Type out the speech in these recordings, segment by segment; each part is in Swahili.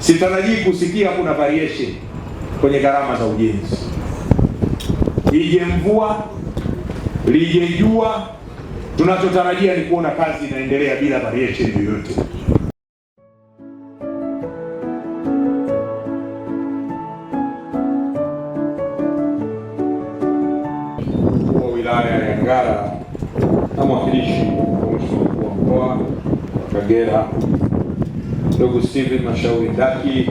sitarajii kusikia kuna variation kwenye gharama za ujenzi. Ije mvua, lije jua, tunachotarajia ni kuona kazi inaendelea bila variation yoyote. Mkuu wa wilaya ya Ngara na mwakilishi wa Mheshimiwa mkuu wa mkoa wa Kagera ndugu Steven Mashauri Ndaki,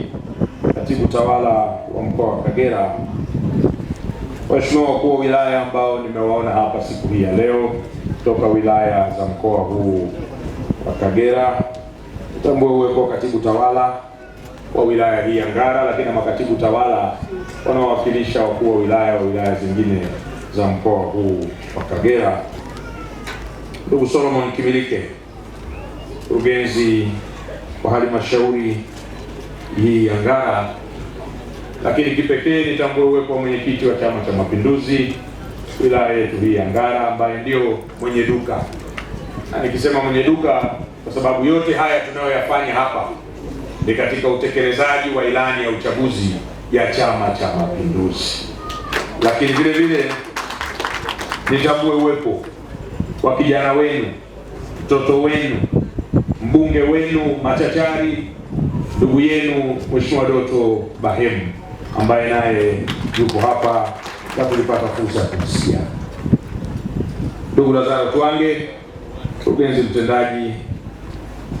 katibu tawala wa mkoa wa Kagera, waheshimiwa wakuu wa wilaya ambao nimewaona hapa siku hii ya leo kutoka wilaya za mkoa huu wa Kagera, tambue uwepo wa katibu tawala wa wilaya hii ya Ngara, lakini na makatibu tawala wanaowakilisha wakuu wa wilaya zingine za mkoa huu wa Kagera, ndugu Solomon Kimilike, mkurugenzi wa halmashauri hii ya Ngara, lakini kipekee nitambue uwepo wa mwenyekiti wa Chama cha Mapinduzi wilaya yetu hii ya Ngara ambaye ndio mwenye duka. Na nikisema mwenye duka kwa sababu yote haya tunayoyafanya hapa ni katika utekelezaji wa ilani ya uchaguzi ya Chama cha Mapinduzi. Lakini vile vile nitambue uwepo wa kijana wenu, mtoto wenu, mbunge wenu machachari, ndugu yenu Mheshimiwa Doto Bahemu ambaye naye yuko hapa na tulipata fursa ya kumsikia. Ndugu Lazaro Twange, mkurugenzi mtendaji,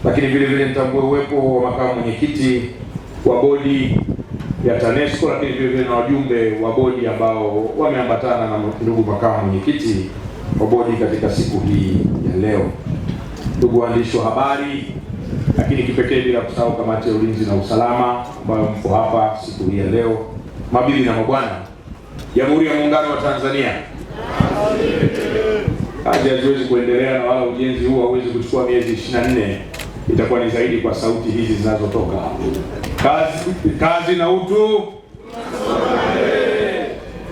lakini vile vile nitambue uwepo wa makamu mwenyekiti wa bodi ya TANESCO, lakini vile vile na wajumbe wa bodi ambao wameambatana na ndugu makamu mwenyekiti wa bodi katika siku hii ya leo. Ndugu waandishi wa habari, lakini kipekee bila kusahau kamati ya ulinzi na usalama ambayo mko hapa siku hii ya leo, mabibi na mabwana, Jamhuri ya Muungano wa Tanzania. Kazi haziwezi kuendelea na wala ujenzi huu hauwezi kuchukua miezi 24, itakuwa ni zaidi kwa sauti hizi zinazotoka. Kazi na utu.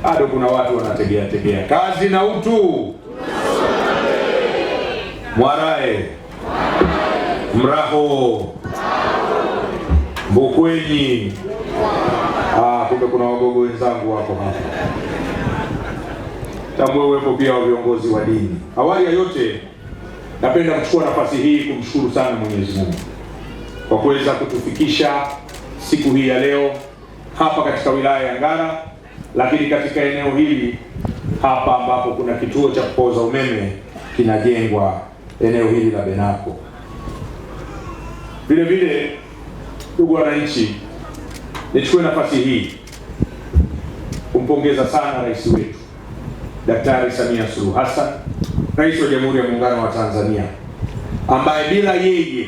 Bado kuna watu wanategea. Kazi na utu. Mwarae, Mraho, Mbukwenyi. Kumbe kuna wagogo wenzangu wako hapa. Tambue uwepo pia wa viongozi wa dini. Awali ya yote, napenda kuchukua nafasi hii kumshukuru sana Mwenyezi Mungu kwa kuweza kutufikisha siku hii ya leo hapa katika wilaya ya Ngara, lakini katika eneo hili hapa ambapo kuna kituo cha kupoza umeme kinajengwa eneo hili la Benako. Vile vile, ndugu wananchi, nichukue nafasi hii kumpongeza sana rais wetu Daktari Samia Suluhu Hassan, rais wa Jamhuri ya Muungano wa Tanzania, ambaye bila yeye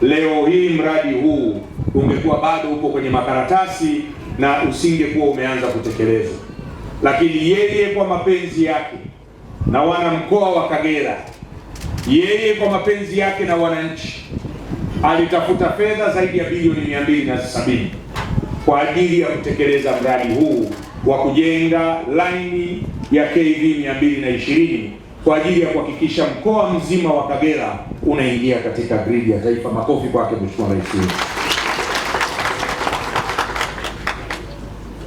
leo hii mradi huu ungekuwa bado upo kwenye makaratasi na usingekuwa umeanza kutekelezwa. Lakini yeye kwa mapenzi yake na wana mkoa wa Kagera, yeye kwa mapenzi yake na wananchi, alitafuta fedha zaidi ya bilioni 270 kwa ajili ya kutekeleza mradi huu wa kujenga laini ya KV 220 kwa ajili ya kuhakikisha mkoa mzima wa Kagera unaingia katika gridi ya taifa. Makofi kwake Mheshimiwa Rais.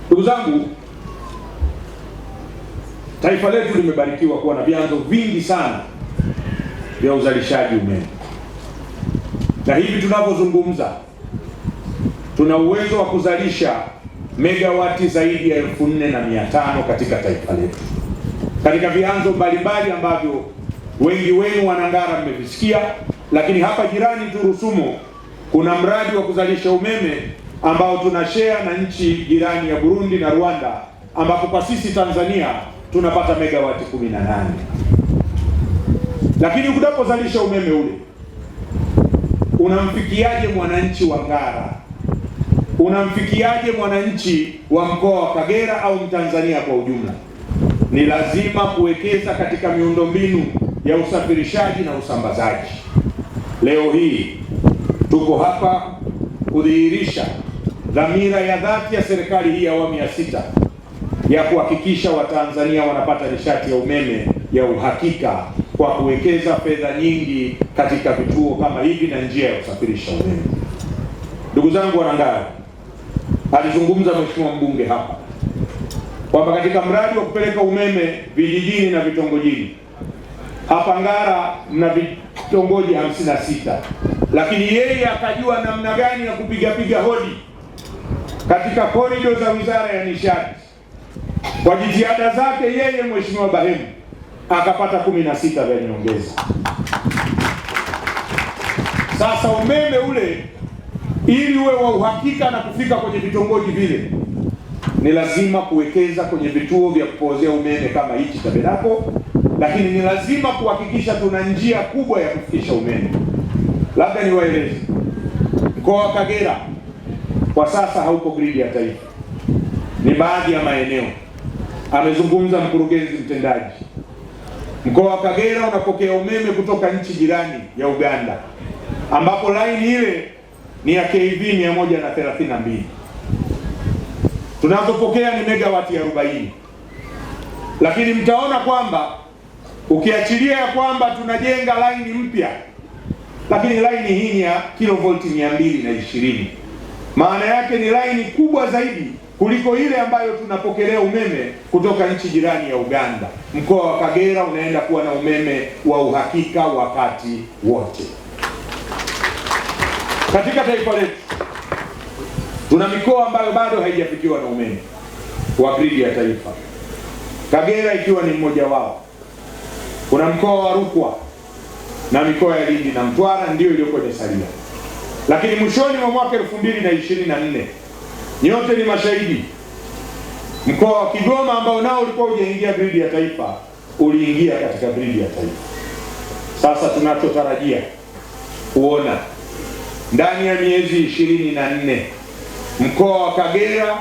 Ndugu zangu, taifa letu limebarikiwa kuwa na vyanzo vingi sana vya uzalishaji umeme, na hivi tunavyozungumza tuna uwezo wa kuzalisha megawati zaidi ya 4,500 katika taifa letu, katika vyanzo mbalimbali ambavyo wengi wenu wanangara mmevisikia. Lakini hapa jirani tu Rusumo kuna mradi wa kuzalisha umeme ambao tuna share na nchi jirani ya Burundi na Rwanda, ambapo kwa sisi Tanzania tunapata megawati 18. Lakini unapozalisha umeme ule, unamfikiaje mwananchi wa Ngara? Unamfikiaje mwananchi wa mkoa wa Kagera au Mtanzania kwa ujumla? Ni lazima kuwekeza katika miundombinu ya usafirishaji na usambazaji. Leo hii tuko hapa kudhihirisha dhamira ya dhati ya serikali hii ya awamu ya 6 ya kuhakikisha Watanzania wanapata nishati ya umeme ya uhakika kwa kuwekeza fedha nyingi katika vituo kama hivi na njia ya kusafirisha umeme. Ndugu zangu Wanangara, alizungumza mheshimiwa mbunge hapa kwamba katika mradi wa kupeleka umeme vijijini na vitongojini, hapa Ngara mna vitongoji 56, lakini yeye akajua namna gani ya kupiga hodi katika korido za Wizara ya Nishati. Kwa jitihada zake yeye mheshimiwa Bahemu akapata 16 vya nyongeza. Sasa umeme ule ili uwe wa uhakika na kufika kwenye vitongoji vile, ni lazima kuwekeza kwenye vituo vya kupozea umeme kama hichi Taberako, lakini ni lazima kuhakikisha tuna njia kubwa ya kufikisha umeme. Labda niwaeleze, mkoa wa Kagera kwa sasa haupo gridi ya taifa, ni baadhi ya maeneo. Amezungumza mkurugenzi mtendaji, mkoa wa Kagera unapokea umeme kutoka nchi jirani ya Uganda, ambapo laini ile ni ya kV 132. Tunazopokea ni megawati 40, lakini mtaona kwamba ukiachilia ya kwamba tunajenga laini mpya, lakini laini hii ni ya kilovolti 220. Maana yake ni laini kubwa zaidi kuliko ile ambayo tunapokelea umeme kutoka nchi jirani ya Uganda. Mkoa wa Kagera unaenda kuwa na umeme wa uhakika wakati wote. Katika taifa letu tuna mikoa ambayo bado haijafikiwa na umeme wa gridi ya taifa, Kagera ikiwa ni mmoja wao. Kuna mkoa wa Rukwa na mikoa ya Lindi na Mtwara ndio iliyokuwa imesalia. Lakini mwishoni mwa mwaka 2024, nyote ni mashahidi, mkoa wa Kigoma ambao nao ulikuwa hujaingia gridi ya taifa uliingia katika gridi ya taifa. Sasa tunachotarajia kuona ndani ya miezi 24 mkoa wa Kagera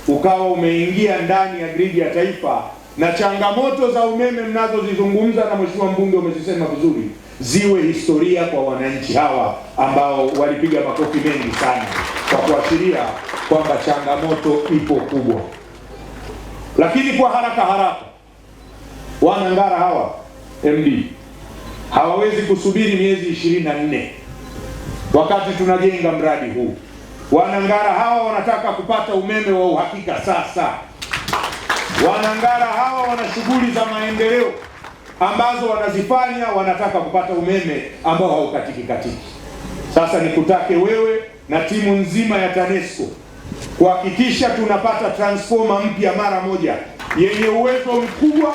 ukawa umeingia ndani ya gridi ya taifa, na changamoto za umeme mnazozizungumza na mheshimiwa mbunge umezisema vizuri, ziwe historia kwa wananchi hawa ambao walipiga makofi mengi sana kwa kuashiria kwamba changamoto ipo kubwa. Lakini kwa haraka Wanangara hawa MD hawawezi kusubiri miezi 24 wakati tunajenga mradi huu. Wanangara hawa wanataka kupata umeme wa uhakika sasa. Wanangara hawa wana shughuli za maendeleo ambazo wanazifanya, wanataka kupata umeme ambao haukatiki. Sasa nikutake wewe na timu nzima ya TANESCO kuhakikisha tunapata transformer mpya mara moja yenye uwezo mkubwa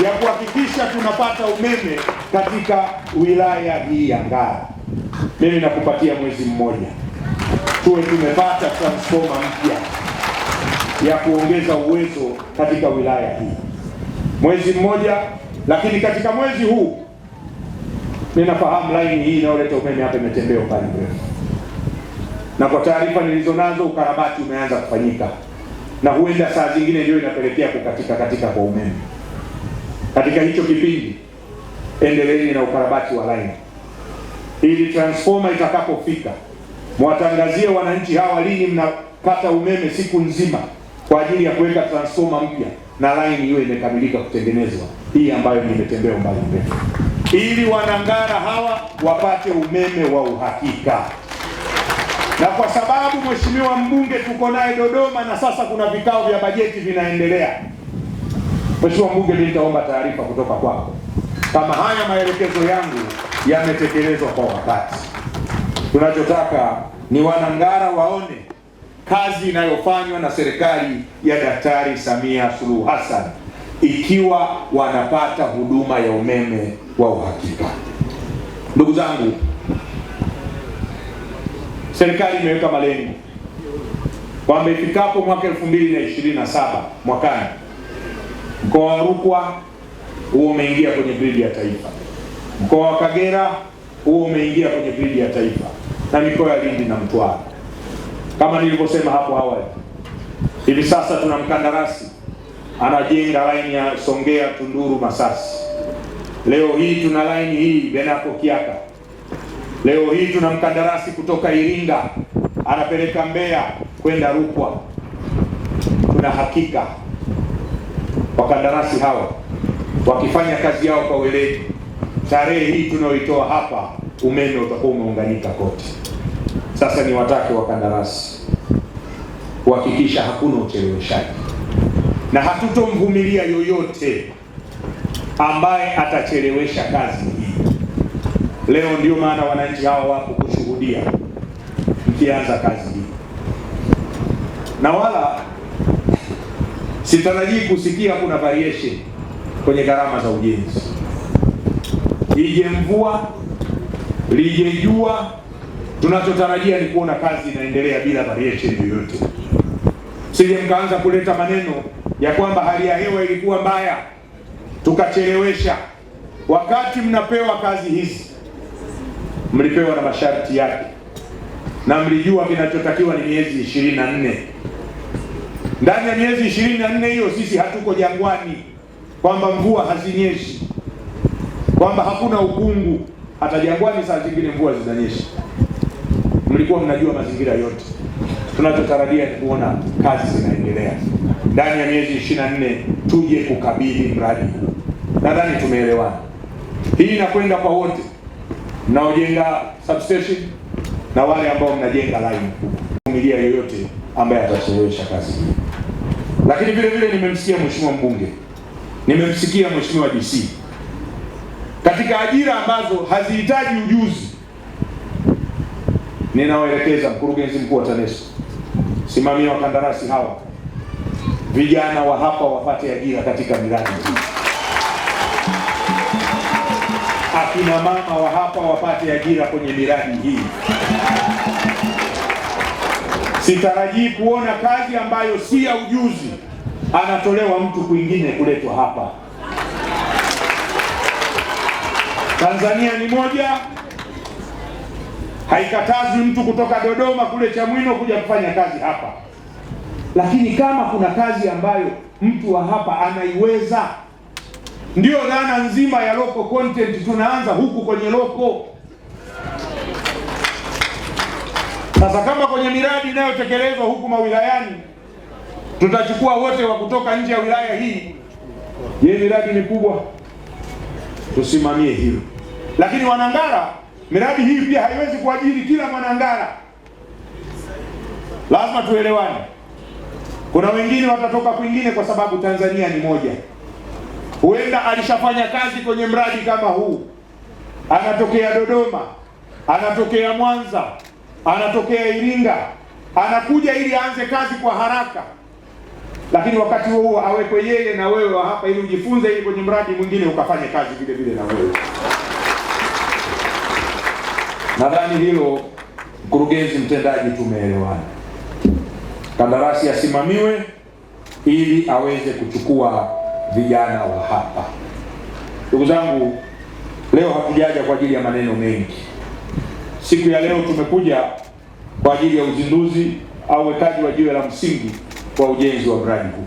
ya kuhakikisha tunapata umeme katika wilaya hii ya Ngara. Mimi nakupatia mwezi mmoja tuwe tumepata transformer mpya ya kuongeza uwezo katika wilaya hii, mwezi mmoja. Lakini katika mwezi huu ninafahamu laini hii inayoleta umeme hapa imetembea umbali mrefu, na kwa taarifa nilizonazo ukarabati umeanza kufanyika, na huenda saa zingine ndio inapelekea kukatika kwa umeme. Katika hicho kipindi endeleeni na ukarabati wa laini ili transformer itakapofika mwatangazie wananchi hawa lini mnapata umeme siku nzima kwa ajili ya kuweka transformer mpya na laini hiyo imekamilika kutengenezwa, hii ambayo nimetembea umbali mrefu, ili Wanangara hawa wapate umeme wa uhakika. Na kwa sababu mheshimiwa mbunge tuko naye Dodoma na sasa kuna vikao vya bajeti vinaendelea, mheshimiwa mbunge, nitaomba taarifa kutoka kwako kama haya maelekezo yangu yametekelezwa kwa wakati. Tunachotaka ni Wanangara waone kazi inayofanywa na serikali ya Daktari Samia Suluhu Hassan ikiwa wanapata huduma ya umeme wa uhakika. Ndugu zangu, serikali imeweka malengo kwamba ifikapo mwaka 2027 mwakani, mkoa wa Rukwa huo umeingia kwenye gridi ya taifa, mkoa wa Kagera huo umeingia kwenye gridi ya taifa, na mikoa ya Lindi na Mtwara. Kama nilivyosema hapo awali, hivi sasa tuna mkandarasi anajenga laini ya Songea Tunduru Masasi. Leo hii tuna laini hii Benako Kiaka. Leo hii tuna mkandarasi kutoka Iringa anapeleka Mbeya kwenda Rukwa. Tuna hakika wakandarasi hawa wakifanya kazi yao kwa weledi, tarehe hii tunaoitoa hapa umeme utakuwa umeunganika kote. Sasa ni watake wakandarasi kuhakikisha hakuna ucheleweshaji, na hatutomvumilia yoyote ambaye atachelewesha kazi hii. Leo ndio maana wananchi hawa wapo kushuhudia mkianza kazi hii, na wala sitarajii kusikia kuna variation kwenye gharama za ujenzi. Ije mvua lije jua, tunachotarajia ni kuona kazi inaendelea bila variation yoyote. Sije mkaanza kuleta maneno ya kwamba hali ya hewa ilikuwa mbaya tukachelewesha. Wakati mnapewa kazi hizi mlipewa na masharti yake, na mlijua kinachotakiwa ni miezi 24. Ndani ya miezi 24 hiyo sisi hatuko jangwani, kwamba mvua hazinyeshi, kwamba hakuna ukungu. Hata jangwani saa zingine mvua zinanyesha. Mlikuwa mnajua mazingira yote. Tunachotarajia ni kuona kazi zinaendelea ndani ya miezi 24, tuje kukabidhi mradi huu. Nadhani tumeelewana. Hii inakwenda kwa wote mnaojenga substation na wale ambao mnajenga line. Kuvumilia yoyote ambaye atachelewesha kazi hii. Lakini vile vile nimemsikia mheshimiwa mbunge, nimemsikia mheshimiwa DC, katika ajira ambazo hazihitaji ujuzi, ninawaelekeza mkurugenzi mkuu wa TANESCO, simamia wakandarasi hawa, vijana wa hapa wapate ajira katika miradi hii. Akina mama wa hapa wapate ajira kwenye miradi hii. Sitarajii kuona kazi ambayo si ya ujuzi anatolewa mtu kwingine kuletwa hapa. Tanzania ni moja, haikatazi mtu kutoka Dodoma kule Chamwino kuja kufanya kazi hapa. Lakini kama kuna kazi ambayo mtu wa hapa anaiweza, ndio dhana nzima ya local content, tunaanza huku kwenye local. Sasa kama kwenye miradi inayotekelezwa huku mawilayani tutachukua wote wa kutoka nje ya wilaya hii, je, miradi ni kubwa? Tusimamie hilo. Lakini Wanangara, miradi hii pia haiwezi kuajiri kila Mwanangara. Lazima tuelewane. Kuna wengine watatoka kwingine kwa sababu Tanzania ni moja. Huenda alishafanya kazi kwenye mradi kama huu, anatokea Dodoma, anatokea Mwanza, anatokea Iringa, anakuja ili aanze kazi kwa haraka. Lakini wakati huo awekwe yeye na wewe wa hapa ili ujifunze, ili kwenye mradi mwingine ukafanye kazi vile vile na wewe. Nadhani hilo mkurugenzi mtendaji tumeelewana. Kandarasi asimamiwe ili aweze kuchukua vijana wa hapa. Ndugu zangu, leo hatujaja kwa ajili ya maneno mengi. Siku ya leo tumekuja kwa ajili ya uzinduzi au wekaji wa jiwe la msingi kwa ujenzi wa mradi huu.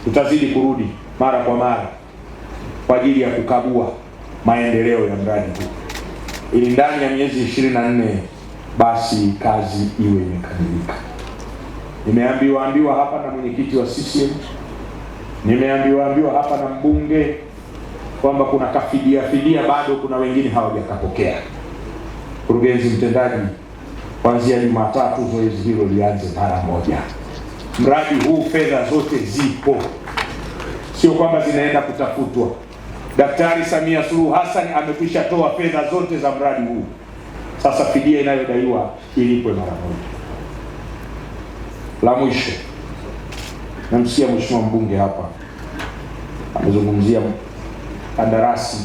Tutazidi kurudi mara kwa mara kwa ajili ya kukagua maendeleo ya mradi huu, ili ndani ya miezi 24 basi kazi iwe imekamilika. Nimeambiwa hapa na mwenyekiti wa CCM, nimeambiwa hapa na mbunge kwamba kuna kafidia bado kuna wengine hawajakapokea. Mkurugenzi mtendaji, kuanzia Jumatatu zoezi hilo lianze mara moja. Mradi huu fedha zote zipo, sio kwamba zinaenda kutafutwa. Daktari Samia Suluhu Hassan amekwisha toa fedha zote za mradi huu. Sasa fidia inayodaiwa ilipwe mara moja. La mwisho, namsikia mheshimiwa mbunge hapa amezungumzia kandarasi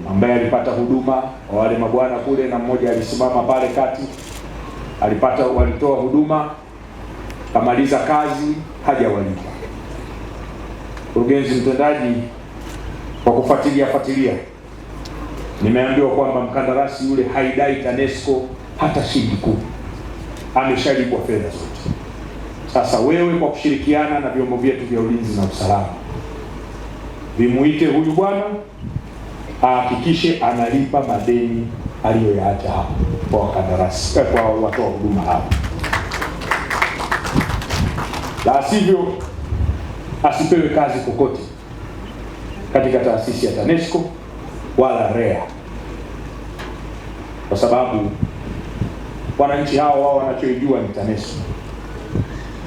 ambaye alipata huduma wa wale mabwana kule, na mmoja alisimama pale kati, walitoa huduma, kamaliza kazi, hajawalipa. Mkurugenzi mtendaji, kwa kufuatilia, nimeambiwa kwamba mkandarasi yule haidai TANESCO hata shilingi 10, ameshalipwa fedha zote. Sasa wewe kwa kushirikiana na vyombo vyetu vya ulinzi na usalama, vimuite huyu bwana ahakikishe analipa madeni aliyoyaacha hapa kwa wakandarasi, kwa watoa huduma hapa. La sivyo asipewe kazi kokote katika taasisi ya TANESCO wala REA, kwa sababu wananchi hao wao wanachoijua ni TANESCO,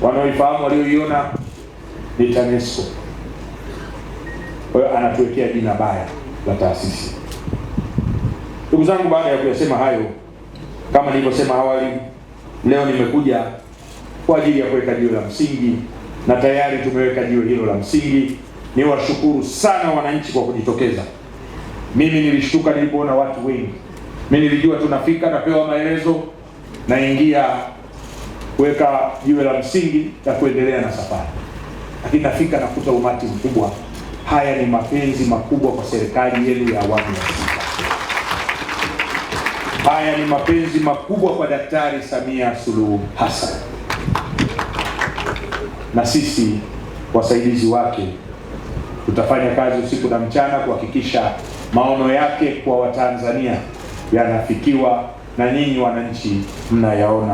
wanaoifahamu walioiona ni TANESCO. Kwa hiyo anatuwekea jina baya la taasisi. Ndugu zangu, baada ya kuyasema hayo, kama nilivyosema awali, leo nimekuja kwa ajili ya kuweka jiwe la msingi, na tayari tumeweka jiwe hilo la msingi. Niwashukuru sana wananchi kwa kujitokeza. Mimi nilishtuka nilipoona watu wengi. Mimi nilijua tunafika, napewa maelezo, naingia kuweka jiwe la msingi na kuendelea na safari, lakini nafika nakuta umati mkubwa. Haya ni mapenzi makubwa kwa serikali yenu ya awamu ya sita. Haya ni mapenzi makubwa kwa Daktari Samia Suluhu Hassan, na sisi wasaidizi wake tutafanya kazi usiku na mchana kuhakikisha maono yake kwa Watanzania yanafikiwa na nyinyi wananchi mnayaona